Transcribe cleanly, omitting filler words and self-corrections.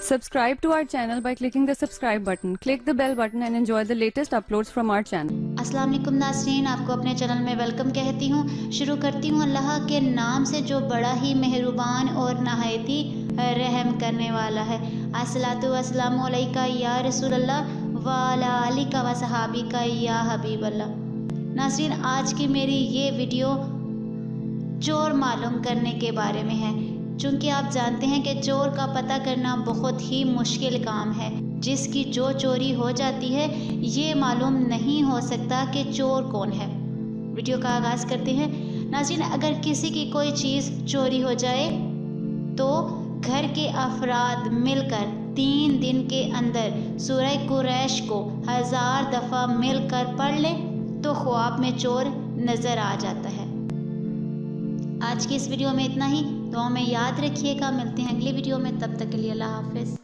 Subscribe to our channel by clicking the subscribe button. Click the bell button and enjoy the latest uploads from our channel. अस्सलाम वालेकुम नाज़रीन, आपको अपने channel में welcome कहती हूँ। शुरू करती हूँ अल्लाह के नाम से जो बड़ा ही मेहरबान और नहायती रहम करने वाला है। अस्सलातु वस्सलामु अलैका या रसूल अल्लाह व अला आलिका व सहाबिका या हबीब अल्लाह। नाज़रीन, आज की मेरी ये वीडियो चोर मालूम करने के बारे में है। चूँकि आप जानते हैं कि चोर का पता करना बहुत ही मुश्किल काम है। जिसकी जो चोरी हो जाती है ये मालूम नहीं हो सकता कि चोर कौन है। वीडियो का आगाज़ करते हैं। नाज़रीन, अगर किसी की कोई चीज़ चोरी हो जाए तो घर के अफराद मिलकर 3 दिन के अंदर सूरह कुरैश को 1000 दफ़ा मिलकर पढ़ ले तो ख्वाब में चोर नज़र आ जाता है। आज की इस वीडियो में इतना ही। दुआ में याद रखिएगा। मिलते हैं अगली वीडियो में, तब तक के लिए अल्लाह हाफ़िज़।